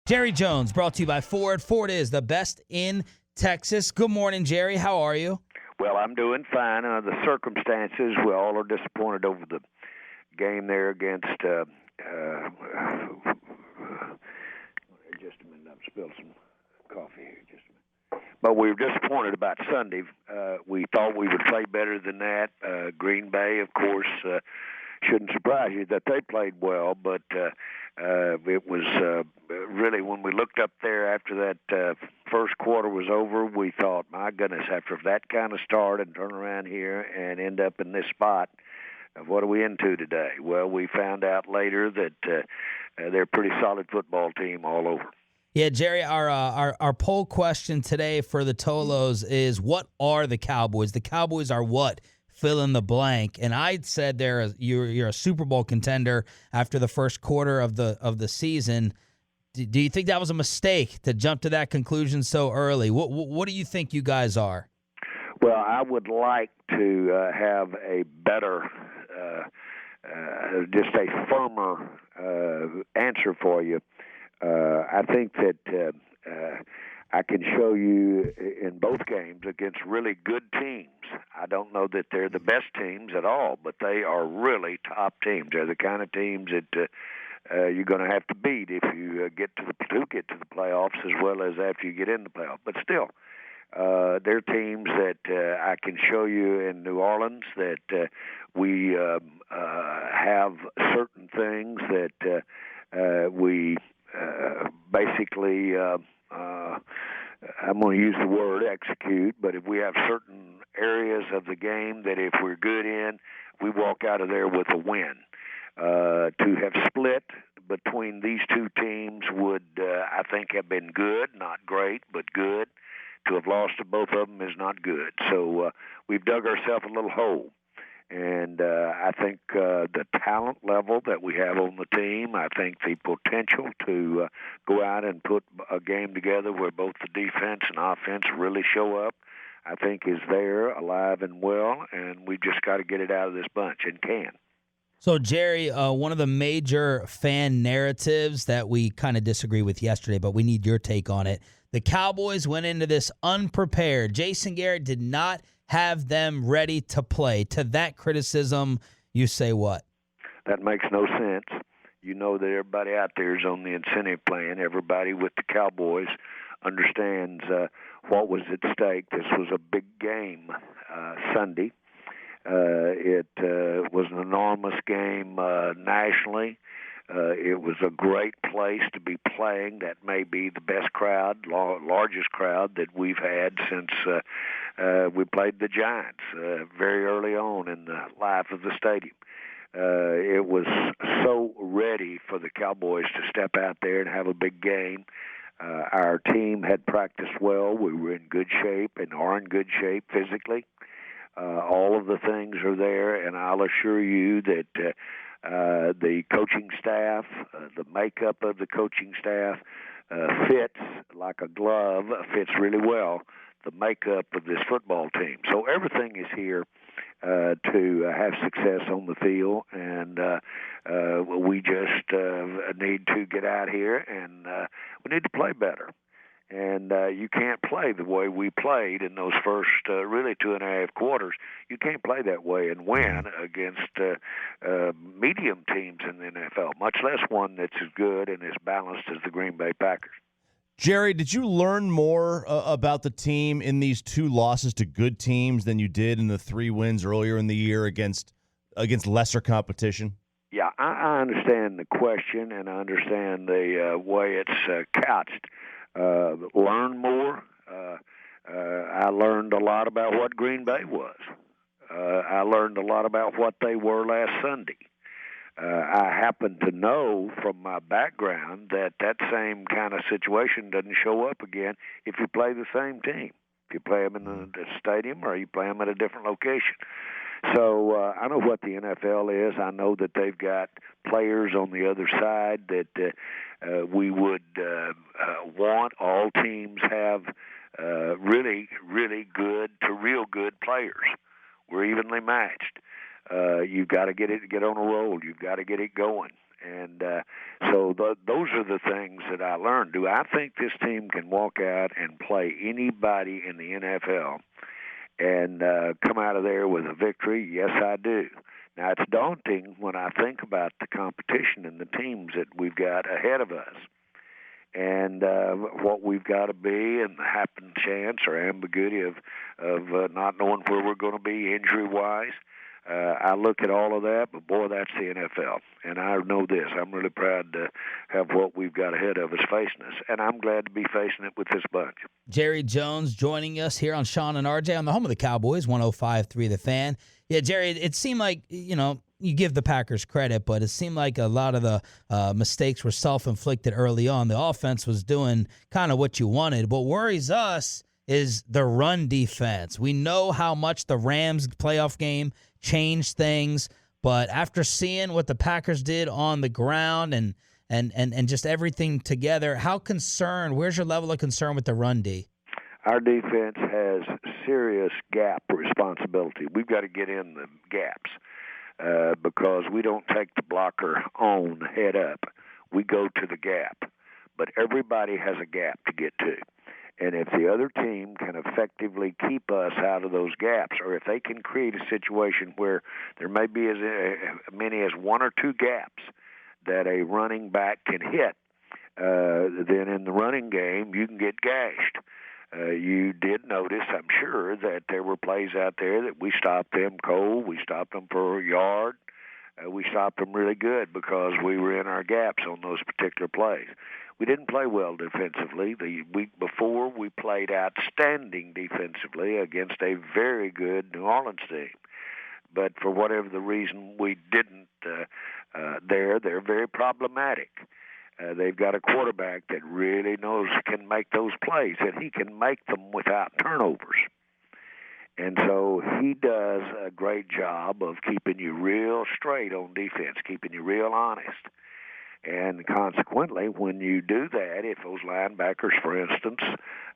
Jerry Jones, brought to you by Ford. Ford is the best in Texas. Good morning, Jerry. How are you? Well, I'm doing fine. The circumstances, we all are disappointed over the game there against just a minute, I've spilled some coffee here. Just a minute. But we were disappointed about Sunday. We thought we would play better than that. Green Bay, of course, shouldn't surprise you that they played well, but it was really when we looked up there after that first quarter was over, we thought, my goodness, after that kind of start and turn around here and end up in this spot, what are we into today? Well, we found out later that they're a pretty solid football team all over. Yeah, Jerry, our poll question today for the Tolos is, what are the Cowboys? The Cowboys are what? Fill in the blank. And I said you're a Super Bowl contender after the first quarter of the season. Do you think that was a mistake to jump to that conclusion so early? What do you think you guys are? Well, I would like to have a better, just a firmer answer for you. I think that I can show you in both games against really good teams. I don't know that they're the best teams at all, but they are really top teams. They're the kind of teams that you're going to have to beat if you get to the playoffs, as well as after you get in the playoffs. But still, they're teams that I can show you in New Orleans that we have certain things that we basically. I'm going to use the word execute, but if we have certain areas of the game that if we're good in, we walk out of there with a win. To have split between these two teams would, I think, have been good, not great, but good. To have lost to both of them is not good. So we've dug ourselves a little hole. And I think the talent level that we have on the team, I think the potential to go out and put a game together where both the defense and offense really show up, I think is there, alive and well, and we just got to get it out of this bunch, and can. So, Jerry, one of the major fan narratives that we kind of disagree with yesterday, but we need your take on it. The Cowboys went into this unprepared. Jason Garrett did not have them ready to play. To that criticism, you say what? That makes no sense. You know that everybody out there is on the incentive plan. Everybody with the Cowboys understands what was at stake. This was a big game Sunday. It was an enormous game nationally. It was a great place to be playing. That may be the best crowd, largest crowd that we've had since we played the Giants very early on in the life of the stadium. It was so ready for the Cowboys to step out there and have a big game. Our team had practiced well. We were in good shape and are in good shape physically. All of the things are there, and I'll assure you that the coaching staff, the makeup of the coaching staff fits like a glove, fits really well the makeup of this football team. So everything is here to have success on the field, and we just need to get out here, and we need to play better. And you can't play the way we played in those first really 2.5 quarters. You can't play that way and win against medium teams in the NFL, much less one that's as good and as balanced as the Green Bay Packers. Jerry, did you learn more about the team in these 2 losses to good teams than you did in the 3 wins earlier in the year against lesser competition? Yeah, I understand the question, and I understand the way it's couched. Learn more. I learned a lot about what Green Bay was. I learned a lot about what they were last Sunday. I happen to know from my background that same kind of situation doesn't show up again if you play the same team. If you play them in the stadium or you play them at a different location. So I know what the NFL is. I know that they've got players on the other side that we would want. All teams have really, really good to real good players. We're evenly matched. You've got to get on a roll. You've got to get it going. And so those are the things that I learned. Do I think this team can walk out and play anybody in the NFL and come out of there with a victory? Yes, I do. Now, it's daunting when I think about the competition and the teams that we've got ahead of us and what we've got to be and the happen chance or ambiguity of not knowing where we're going to be injury-wise. I look at all of that, but, boy, that's the NFL. And I know this. I'm really proud to have what we've got ahead of us facing us, and I'm glad to be facing it with this bunch. Jerry Jones joining us here on Sean and RJ on the home of the Cowboys, 105.3 The Fan. Yeah, Jerry, it seemed like, you give the Packers credit, but it seemed like a lot of the mistakes were self-inflicted early on. The offense was doing kind of what you wanted. What worries us is the run defense. We know how much the Rams playoff game changed things, but after seeing what the Packers did on the ground and just everything together, where's your level of concern with the run D? Our defense has serious gap responsibility. We've got to get in the gaps because we don't take the blocker on head up. We go to the gap. But everybody has a gap to get to. And if the other team can effectively keep us out of those gaps, or if they can create a situation where there may be as many as one or two gaps that a running back can hit, then in the running game you can get gashed. You did notice, I'm sure, that there were plays out there that we stopped them cold, we stopped them for a yard, we stopped them really good because we were in our gaps on those particular plays. We didn't play well defensively. The week before, we played outstanding defensively against a very good New Orleans team. But for whatever the reason, we didn't they're very problematic. They've got a quarterback that really can make those plays, and he can make them without turnovers. And so he does a great job of keeping you real straight on defense, keeping you real honest. And consequently, when you do that, if those linebackers, for instance,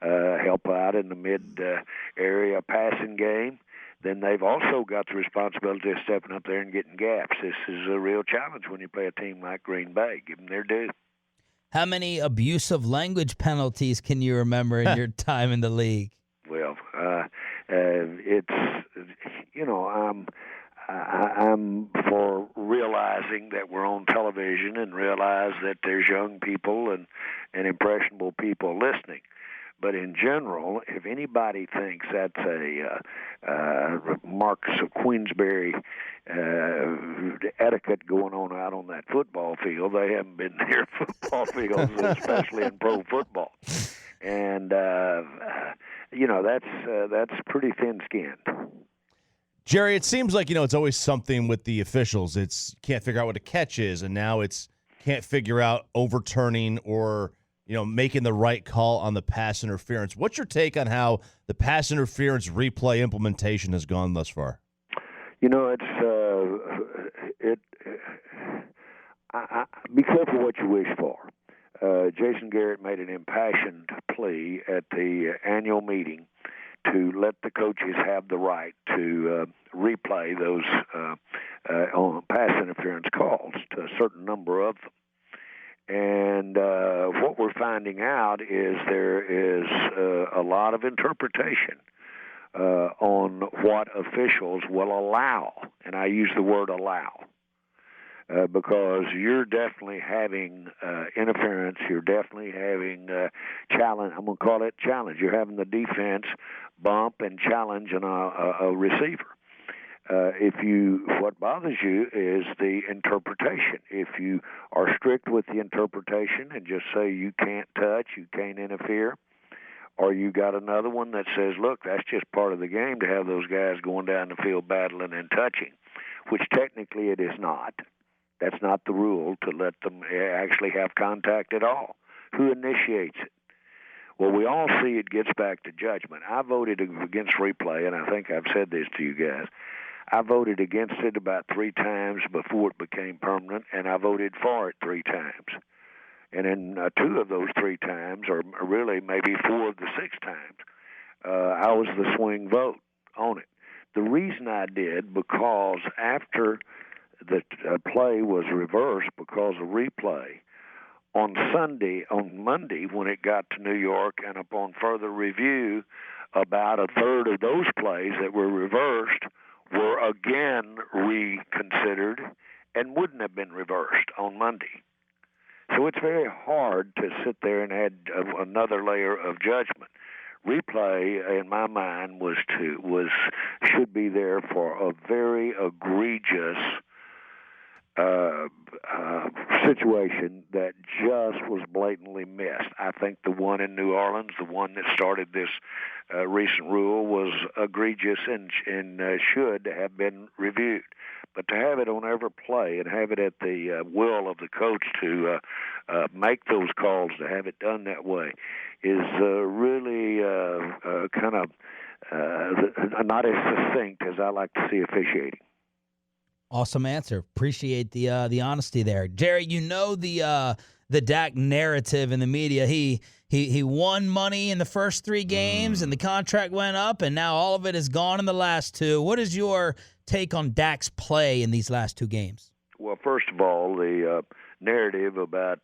help out in the mid-area passing game, then they've also got the responsibility of stepping up there and getting gaps. This is a real challenge when you play a team like Green Bay. Give them their due. How many abusive language penalties can you remember in your time in the league? Well, it's, I'm for realizing that we're on television and realize that there's young people and impressionable people listening. But in general, if anybody thinks that's a Marcus of Queensberry etiquette going on out on that football field, they haven't been near football fields, especially in pro football. And that's pretty thin-skinned. Jerry, it seems like, it's always something with the officials. It's can't figure out what a catch is, and now it's can't figure out overturning or, making the right call on the pass interference. What's your take on how the pass interference replay implementation has gone thus far? Be careful what you wish for. Jason Garrett made an impassioned plea at the annual meeting to let the coaches have the right to replay those on pass interference calls, to a certain number of them. And what we're finding out is there is a lot of interpretation on what officials will allow, and I use the word allow, because you're definitely having interference. You're definitely having challenge. I'm going to call it challenge. You're having the defense bump and challenge a receiver. What bothers you is the interpretation. If you are strict with the interpretation and just say you can't touch, you can't interfere, or you got another one that says, look, that's just part of the game to have those guys going down the field battling and touching, which technically it is not. That's not the rule, to let them actually have contact at all. Who initiates it? Well, we all see it gets back to judgment. I voted against replay, and I think I've said this to you guys. I voted against it about 3 times before it became permanent, and I voted for it 3 times. And in 2 of those 3 times, or really maybe 4 of the 6 times, I was the swing vote on it. The reason I did, because after the play was reversed because of replay, On Monday, when it got to New York, and upon further review, about a third of those plays that were reversed were again reconsidered and wouldn't have been reversed on Monday. So it's very hard to sit there and add another layer of judgment. Replay, in my mind, should be there for a very egregious situation that just was blatantly missed. I think the one in New Orleans, the one that started this recent rule, was egregious and should have been reviewed. But to have it on every play and have it at the will of the coach to make those calls, to have it done that way, is really kind of not as succinct as I like to see officiating. Awesome answer. Appreciate the honesty there, Jerry. You know the Dak narrative in the media. He won money in the first 3 games, and the contract went up, and now all of it is gone in the last 2. What is your take on Dak's play in these last 2 games? Well, first of all, the narrative about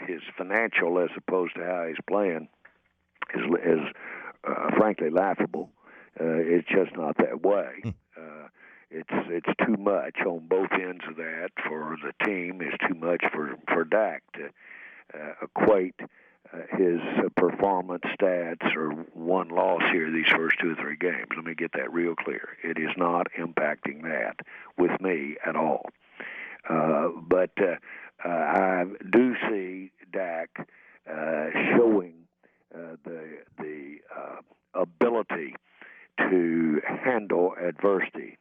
his financial as opposed to how he's playing is frankly laughable. It's just not that way. It's too much on both ends of that for the team. It's too much for Dak to equate his performance stats or one loss here these first 2 or 3 games. Let me get that real clear. It is not impacting that with me at all. But I do see Dak showing the ability to handle adversity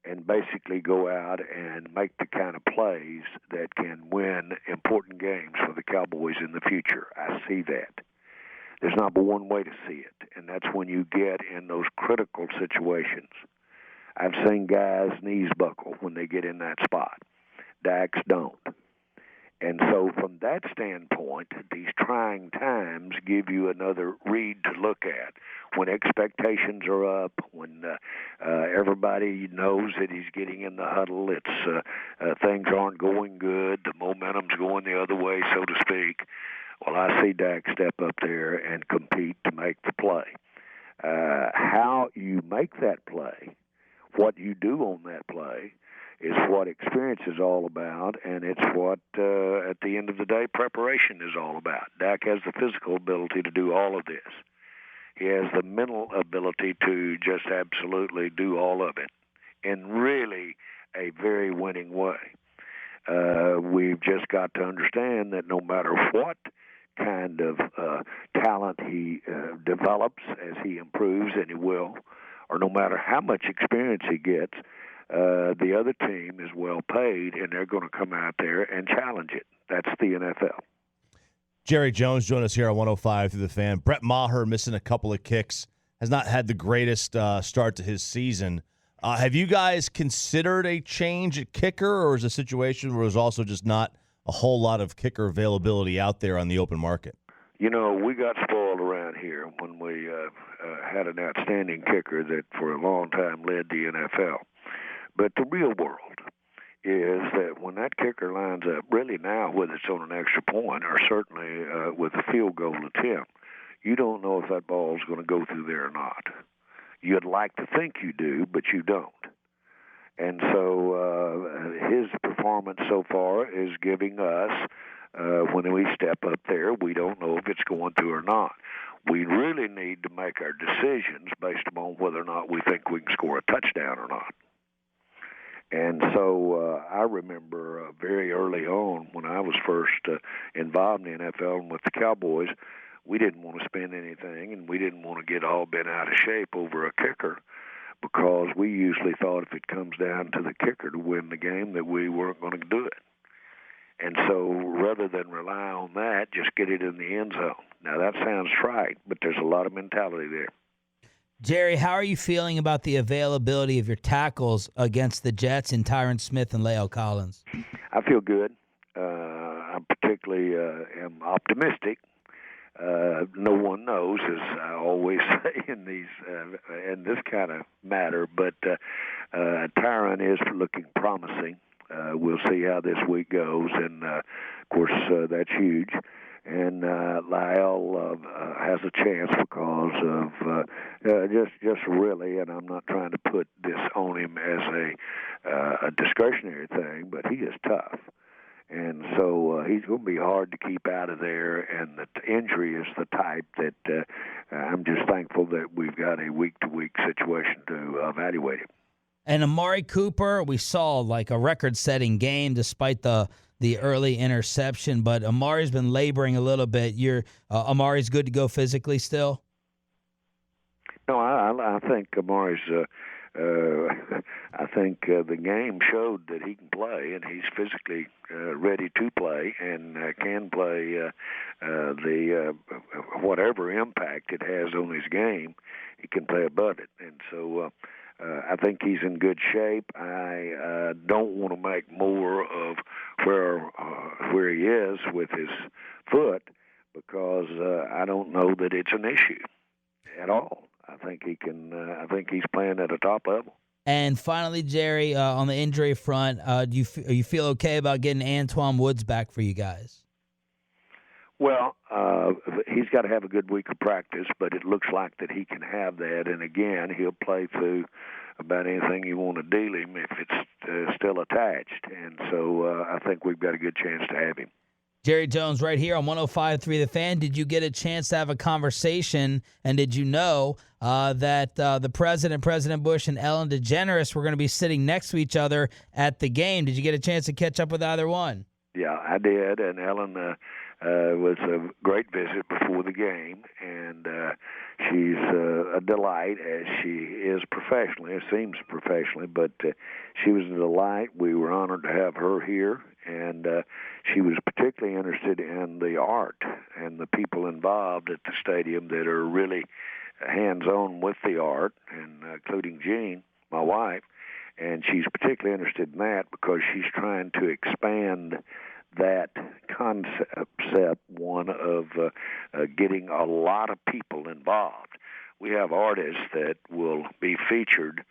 and basically go out and make the kind of plays that can win important games for the Cowboys in the future. I see that. There's not but one way to see it, and that's when you get in those critical situations. I've seen guys' knees buckle when they get in that spot. Dak's don't. And so from that standpoint, these trying times give you another read to look at. When expectations are up, when everybody knows that he's getting in the huddle, things aren't going good, the momentum's going the other way, so to speak. Well, I see Dak step up there and compete to make the play. How you make that play, what you do on that play, is what experience is all about, and it's what, at the end of the day, preparation is all about. Dak has the physical ability to do all of this. He has the mental ability to just absolutely do all of it in really a very winning way. We've just got to understand that no matter what kind of talent he develops as he improves, and he will, or no matter how much experience he gets, the other team is well paid, and they're going to come out there and challenge it. That's the NFL. Jerry Jones joined us here on 105 through the Fan. Brett Maher missing a couple of kicks, has not had the greatest start to his season. Have you guys considered a change at kicker, or is it a situation where there's also just not a whole lot of kicker availability out there on the open market? You know, we got spoiled around here when we had an outstanding kicker that for a long time led the NFL. But the real world is that when that kicker lines up, really now, whether it's on an extra point or certainly with a field goal attempt, you don't know if that ball is going to go through there or not. You'd like to think you do, but you don't. And so his performance so far is giving us, when we step up there, we don't know if it's going through or not. We really need to make our decisions based upon whether or not we think we can score a touchdown or not. And so I remember very early on when I was first involved in the NFL and with the Cowboys, we didn't want to spend anything, and we didn't want to get all bent out of shape over a kicker because we usually thought if it comes down to the kicker to win the game that we weren't going to do it. And so rather than rely on that, just get it in the end zone. Now, that sounds trite, but there's a lot of mentality there. Jerry, how are you feeling about the availability of your tackles against the Jets in Tyron Smith and La'el Collins? I feel good. I particularly am optimistic. No one knows, as I always say in this kind of matter, but Tyron is looking promising. We'll see how this week goes, and Of course, that's huge. And Lyle has a chance because of just really, and I'm not trying to put this on him as a discretionary thing, but he is tough. And so he's going to be hard to keep out of there, and the injury is the type that I'm just thankful that we've got a week-to-week situation to evaluate him. And Amari Cooper, we saw like a record-setting game despite the early interception, but Amari's been laboring a little bit. Amari's good to go physically still? No, I think Amari's I think the game showed that he can play, and he's physically ready to play and can play the whatever impact it has on his game. He can play above it, and so I think he's in good shape. I don't want to make more of where he is with his foot because I don't know that it's an issue at all. I think he can. I think he's playing at a top level. And finally, Jerry, on the injury front, do you feel okay about getting Antoine Woods back for you guys? Well, he's got to have a good week of practice, but it looks like that he can have that. And again, he'll play through about anything you want to deal him if it's still attached. And so I think we've got a good chance to have him. Jerry Jones right here on 105.3 The Fan. Did you get a chance to have a conversation, and did you know that the President Bush, and Ellen DeGeneres were going to be sitting next to each other at the game? Did you get a chance to catch up with either one? Yeah, I did, and Ellen was a great visit before the game, and she's a delight as she is professionally. It seems professionally, but she was a delight. We were honored to have her here, and she was particularly interested in the art and the people involved at the stadium that are really hands-on with the art, and including Jean, my wife, and she's particularly interested in that because she's trying to expand that concept, one of getting a lot of people involved. We have artists that will be featured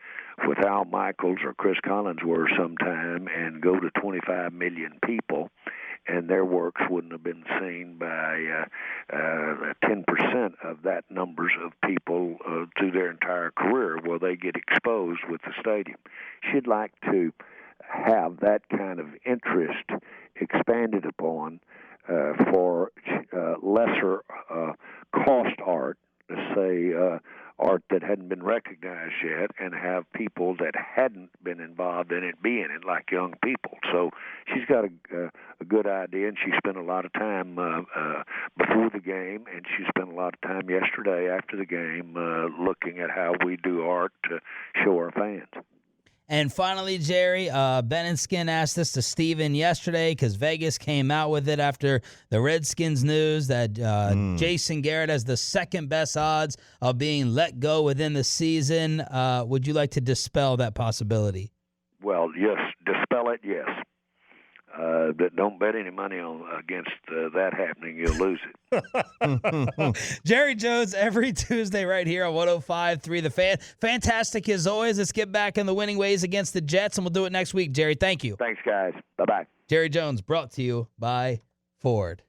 with Al Michaels or Chris Collinsworth sometime and go to 25 million people, and their works wouldn't have been seen by 10% of that numbers of people through their entire career. Well, they get exposed with the stadium. She'd like to have that kind of interest expanded upon for lesser cost art, let's say art that hadn't been recognized yet, and have people that hadn't been involved in it be in it, like young people. So she's got a good idea, and she spent a lot of time before the game, and she spent a lot of time yesterday after the game looking at how we do art to show our fans. And finally, Jerry, Ben and Skin asked this to Steven yesterday because Vegas came out with it after the Redskins news that Jason Garrett has the second best odds of being let go within the season. Would you like to dispel that possibility? Well, yes, dispel it, yes. Don't bet any money against that happening. You'll lose it. Jerry Jones every Tuesday right here on 105.3 The Fan. Fantastic as always. Let's get back in the winning ways against the Jets, and we'll do it next week. Jerry, thank you. Thanks, guys. Bye-bye. Jerry Jones brought to you by Ford.